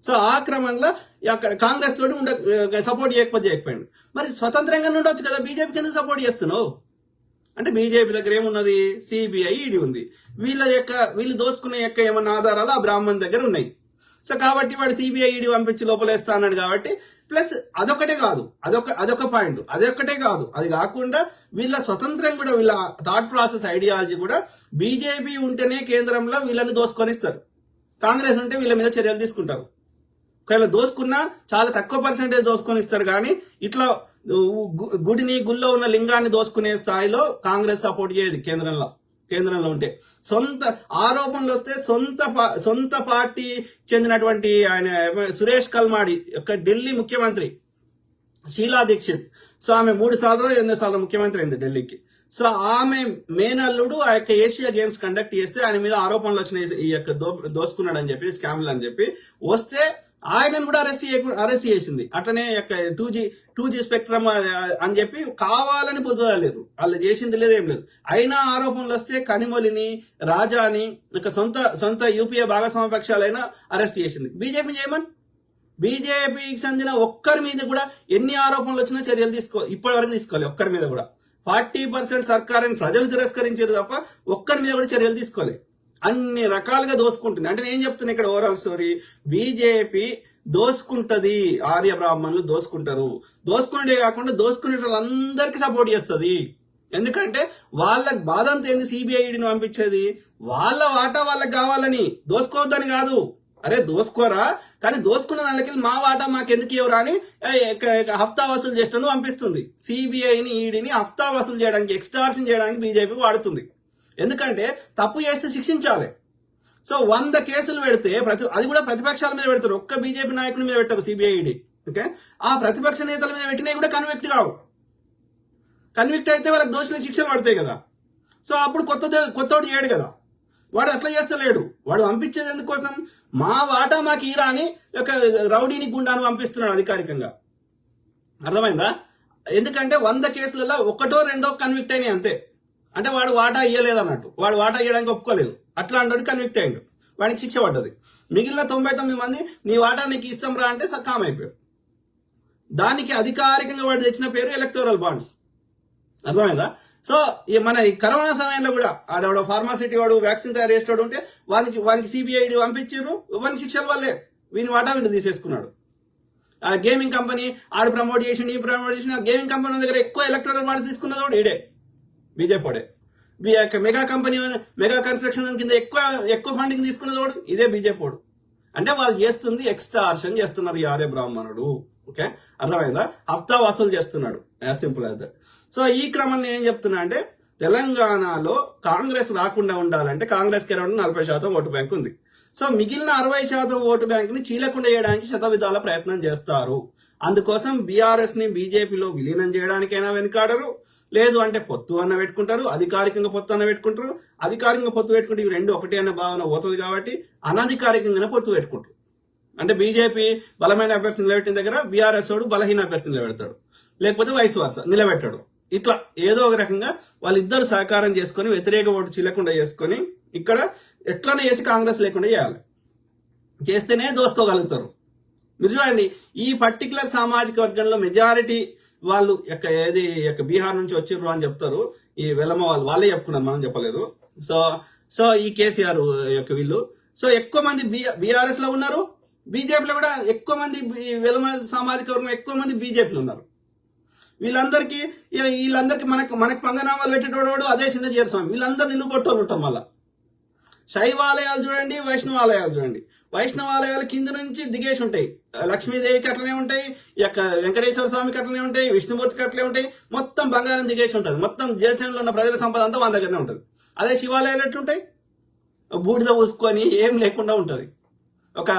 So ఆ క్రమంలో అక్కడ కాంగ్రెస్ తోటి సపోర్ట్ చేయకపోయాడు. మరి స్వతంత్రంగా ఉండొచ్చు కదా, బీజేపీకి ఎందుకు సపోర్ట్ చేస్తున్నావు అంటే బీజేపీ దగ్గర ఏమున్నది, సిబిఐ ఈడీ ఉంది. వీళ్ళు దోసుకునే ఏమన్నా ఆధారాలు ఆ బ్రాహ్మణ్ దగ్గర ఉన్నాయి. సో కాబట్టి వాడు సిబిఐ ఈడీ పంపించి లోపలేస్తా అన్నాడు కాబట్టి, ప్లస్ అదొకటే కాదు, అదొక పాయింట్, అదొక్కటే కాదు, అది కాకుండా వీళ్ళ స్వతంత్రం కూడా, వీళ్ళ థాట్ ప్రాసెస్ ఐడియాలజీ కూడా బీజేపీ ఉంటేనే కేంద్రంలో వీళ్ళని దోసుకొనిస్తారు, కాంగ్రెస్ ఉంటే వీళ్ళ మీద చర్యలు తీసుకుంటారు. ఒకవేళ దోసుకున్నా చాలా తక్కువ పర్సెంటేజ్ దోసుకొని ఇస్తారు, కానీ ఇట్లా గుడిలో ఉన్న లింగాన్ని దోసుకునే స్థాయిలో కాంగ్రెస్ సపోర్ట్ చేయదు కేంద్రంలో ఉంటే. సొంత ఆరోపణలు వస్తే సొంత పార్టీ చెందినటువంటి ఆయన సురేష్ కల్మాడి యొక్క ఢిల్లీ ముఖ్యమంత్రి షీలా దీక్షిత్, సో ఆమె 3 సార్లు 8 సార్లు ముఖ్యమంత్రి అయింది ఢిల్లీకి. సో ఆమె మేనల్లుడు ఆ యొక్క ఏషియా గేమ్స్ కండక్ట్ చేస్తే ఆయన మీద ఆరోపణలు వచ్చినాయి, ఈ యొక్క దోసుకున్నాడు అని చెప్పి, స్కామ్లు అని చెప్పి వస్తే ఆయనను కూడా అరెస్ట్ చేసింది. అట్లనే 2G స్పెక్ట్రమ్ అని చెప్పి కావాలని బురదలేరు, వాళ్ళు చేసింది లేదు, ఏం లేదు. అయినా ఆరోపణలు వస్తే కనిమొలిని, రాజాని, సొంత యూపీఏ భాగస్వామ్య పక్షాలైనా అరెస్ట్ చేసింది. బీజేపీ చేయమని, బీజేపీకి చెందిన ఒక్కరి మీద కూడా ఎన్ని ఆరోపణలు వచ్చినా చర్యలు ఇప్పటి వరకు తీసుకోవాలి. ఒక్కరి మీద కూడా 40% సర్కారుని ప్రజలు తిరస్కరించారు తప్ప ఒక్కరి మీద కూడా చర్యలు తీసుకోవాలి. అన్ని రకాలుగా దోసుకుంటుంది. అంటే నేను చెప్తున్నా ఇక్కడ ఓవరాల్ స్టోరీ, బీజేపీ దోసుకుంటది, ఆర్య బ్రాహ్మణులు దోసుకుంటారు. దోసుకునే కాకుండా దోసుకునే వాళ్ళందరికీ సపోర్ట్ చేస్తుంది. ఎందుకంటే వాళ్ళకి బాధ అంతా ఏంది, సిబిఐడిని పంపించేది వాళ్ళ వాటా వాళ్ళకి కావాలని, దోసుకోవద్దని కాదు. అరే దోసుకోరా, కానీ దోసుకున్న దానికి మా వాటా మాకెందుకు ఇవ్వరా అని హఫ్తా వసూలు చేస్తూ పంపిస్తుంది. సిబిఐని ఈడీని హఫ్తా వసూలు చేయడానికి, ఎక్స్టార్షన్ చేయడానికి బీజేపీ వాడుతుంది. ఎందుకంటే తప్పు చేస్తే శిక్షించాలి. సో 100 కేసులు పెడితే అది కూడా ప్రతిపక్షాల మీద పెడతారు, ఒక్క బీజేపీ నాయకుడి మీద పెట్టారు సిబిఐడి. ఓకే, ఆ ప్రతిపక్ష నేతల మీద పెట్టినవి కూడా కన్విక్ట్ కావు. కన్విక్ట్ అయితే వాళ్ళకి దోషులకు శిక్షలు పడతాయి కదా. సో అప్పుడు కొత్తోడు చేయడు కదా, వాడు అట్లా చేస్తలేడు. వాడు పంపించేది ఎందుకోసం, మా వాటా మాకు ఈరా అని ఒక రౌడీని గుండాను పంపిస్తున్నాడు అధికారికంగా. అర్థమైందా? ఎందుకంటే 100 కేసులలో 1 2 కన్విక్ట్ అయినాయి అంతే. అంటే వాడు వాటా ఇయ్యలేదు అన్నట్టు, వాడు వాటా ఇవ్వడానికి ఒప్పుకోలేదు, అట్లా అంటాడు, కన్విక్ట్ అయ్యిండు, వాడికి శిక్ష పడ్డది. మిగిలిన 99 మంది నీ వాటా నీకు ఇస్తాం రా అంటే సక్కాం అయిపోయాడు. దానికి అధికారికంగా వాడు తెచ్చిన పేరు ఎలక్టోరల్ బాండ్స్. అర్థమైందా? సో మన ఈ కరోనా సమయంలో కూడా ఆడవాడు ఫార్మాసిటీ వాడు వ్యాక్సిన్ తయారు చేసేవాడు ఉంటే వానికి సిబిఐడి పంపించారు, వానికి శిక్షల వల్లే వీని వాటా వీళ్ళు తీసేసుకున్నాడు. ఆ గేమింగ్ కంపెనీ ఆడు ప్రమోట్ చేసి ఈ ప్రమోట్ చేసి, ఆ గేమింగ్ కంపెనీ దగ్గర ఎక్కువ ఎలక్టోరల్ బాండ్స్ తీసుకున్నది కూడా ఈడే, BJP. Mega company, mega construction కింద ఎక్కువ ఫండింగ్ తీసుకున్నది వాడు ఇదే బీజేపీ. అంటే వాళ్ళు చేస్తుంది ఎక్స్టార్షన్ చేస్తున్నారు ఈ ఆర్య బ్రాహ్మణుడు. ఓకే, అర్థమైందా? హఫ్తా వసూలు చేస్తున్నాడు, as simple as that. So ఈ క్రమంలో ఏం చెప్తున్నా అంటే, తెలంగాణలో కాంగ్రెస్ రాకుండా ఉండాలంటే కాంగ్రెస్కి అరౌండ్ 40% ఓటు బ్యాంక్ ఉంది. సో మిగిలిన 60% ఓటు బ్యాంక్ని చీలకుండా చేయడానికి శతవిధాల ప్రయత్నం చేస్తారు. అందుకోసం బీఆర్ఎస్ ని బీజేపీలో విలీనం చేయడానికైనా వెనుకాడరు, లేదు అంటే పొత్తు అన్న పెట్టుకుంటారు, అధికారికంగా పొత్తు అన్న పెట్టుకుంటారు. అధికారికంగా పొత్తు పెట్టుకుంటే ఇవి రెండు ఒకటి అన్న భావన పోతుంది కాబట్టి అనధికారికంగానే పొత్తు పెట్టుకుంటారు. అంటే బీజేపీ బలమైన అభ్యర్థిని నిలబెట్టిన దగ్గర బీఆర్ఎస్ వాడు బలహీన అభ్యర్థిని నిలబెడతాడు, లేకపోతే వైస్ వర్స నిలబెట్టాడు. ఇట్లా ఏదో ఒక రకంగా వాళ్ళిద్దరు సహకారం చేసుకొని వ్యతిరేక ఓటు చీలకుండా చేసుకొని ఇక్కడ ఎట్లనే చేసి కాంగ్రెస్ లేకుండా చేయాలి, చేస్తేనే దోసుకోగలుగుతారు. మీరు చూడండి, ఈ పర్టికులర్ సామాజిక వర్గంలో మెజారిటీ వాళ్ళు బీహార్ నుంచి వచ్చిర్రు అని చెప్తారు. ఈ వెలమ వాళ్ళే చెప్పుకున్నారు, మనం చెప్పలేదు. సో ఈ కేసీఆర్ యొక్క వీళ్ళు సో ఎక్కువ మంది బీఆర్ఎస్ లో ఉన్నారు, బీజేపీలో కూడా ఎక్కువ మంది వెలమ సామాజిక వర్గం ఎక్కువ మంది బీజేపీలో ఉన్నారు. వీళ్ళందరికీ మనకు పంగనామాలు పెట్టేటోడు అదే చిన్న చేరుస్వామి, వీళ్ళందరూ నిన్ను కొట్టోళ్ళు ఉంటాం. మళ్ళా శైవాలయాలు చూడండి, వైష్ణవాలయాలు చూడండి. వైష్ణవాలయాలు కింద నుంచి దిగేసి ఉంటాయి, లక్ష్మీదేవికి అట్లనే ఉంటాయి, వెంకటేశ్వర స్వామికి అట్లనే ఉంటాయి, విష్ణుమూర్తికి అట్లనే ఉంటాయి. మొత్తం బంగారం దిగేసి ఉంటుంది, మొత్తం దేశంలో ఉన్న ప్రజల సంపద అంతా వాళ్ళ దగ్గరనే ఉంటుంది. అదే శివాలయాలు ఎట్లుంటాయి, బూడిద పూసుకొని ఏం లేకుండా ఉంటుంది, ఒక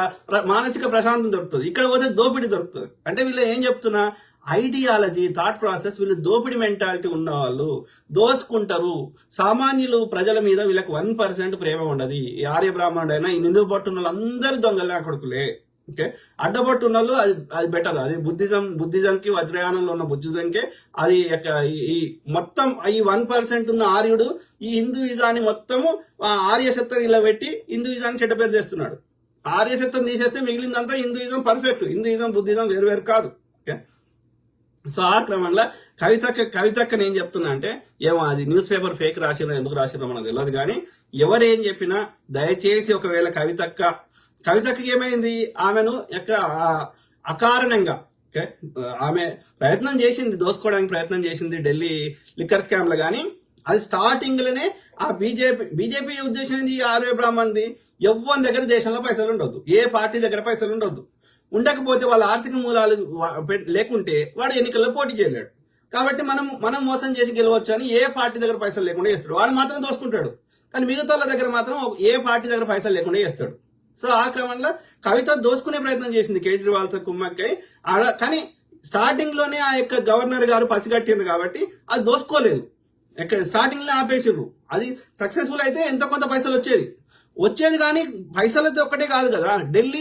మానసిక ప్రశాంతం దొరుకుతుంది. ఇక్కడ పోతే దోపిడీ దొరుకుతుంది. అంటే వీళ్ళు ఏం చెప్తున్నా, ఐడియాలజీ, థాట్ ప్రాసెస్, వీళ్ళు దోపిడీ మెంటాలిటీ ఉన్న వాళ్ళు దోసుకుంటారు. సామాన్యులు ప్రజల మీద వీళ్ళకి 1% ప్రేమ ఉండదు. ఈ ఆర్య బ్రాహ్మణుడు అయినా ఈ నిలువు పట్టున్న వాళ్ళు అందరూ దొంగలే కొడుకులే. ఓకే, అడ్డపట్టున్న వాళ్ళు అది బెటర్. అది బుద్ధిజంకి వజ్రయానంలో ఉన్న బుద్ధిజంకే అది ఈ మొత్తం ఈ 1% ఉన్న ఆర్యుడు ఈ హిందూయిజాన్ని మొత్తము ఆర్య శక్తులు ఇలా పెట్టి హిందూయిజాన్ని చెడ్డ పేరు చేస్తున్నాడు. ఆర్యసత్వం తీసేస్తే మిగిలిందంతా హిందూయిజం పర్ఫెక్ట్. హిందూయిజం బుద్ధిజం వేరు కాదు. ఓకే, సో ఆ క్రమంలో కవితక్క నేను చెప్తున్నా అంటే ఏమో అది న్యూస్ పేపర్ ఫేక్ రాసిరో ఎందుకు రాసిరో మనకు తెలియదు, కానీ ఎవరేం చెప్పినా దయచేసి ఒకవేళ కవితక్కకి ఏమైంది, ఆమెను అకారణంగా ఓకే ఆమె ప్రయత్నం చేసింది, దోసుకోవడానికి ప్రయత్నం చేసింది ఢిల్లీ లిక్కర్ స్కామ్ లో, కానీ అది స్టార్టింగ్ లోనే ఆ బీజేపీ ఉద్దేశం ఏంది, ఆర్వే బ్రాహ్మణ్ది ఎవ్వరి దగ్గర దేశంలో పైసలు ఉండొద్దు, ఏ పార్టీ దగ్గర పైసలు ఉండొద్దు, ఉండకపోతే వాళ్ళ ఆర్థిక మూలాలు లేకుంటే వాడు ఎన్నికల్లో పోటీ చేయలేడు. కాబట్టి మనం మోసం చేసి గెలవచ్చు అని ఏ పార్టీ దగ్గర పైసలు లేకుండా చేస్తాడు, వాడు మాత్రం దోసుకుంటాడు. కానీ మిగతా వాళ్ళ దగ్గర మాత్రం ఏ పార్టీ దగ్గర పైసలు లేకుండా చేస్తాడు. సో ఆ క్రమంలో కవిత దోసుకునే ప్రయత్నం చేసింది కేజ్రీవాల్తో కుమ్మక్కై కానీ స్టార్టింగ్ లోనే ఆ యొక్క గవర్నర్ గారు పసిగట్టిండ్రు కాబట్టి అది దోసుకోలేదు, స్టార్టింగ్ లో ఆపేసిర్రు. అది సక్సెస్ఫుల్ అయితే ఎంతో కొంత పైసలు వచ్చేది కానీ పైసలతో ఒక్కటే కాదు కదా, ఢిల్లీ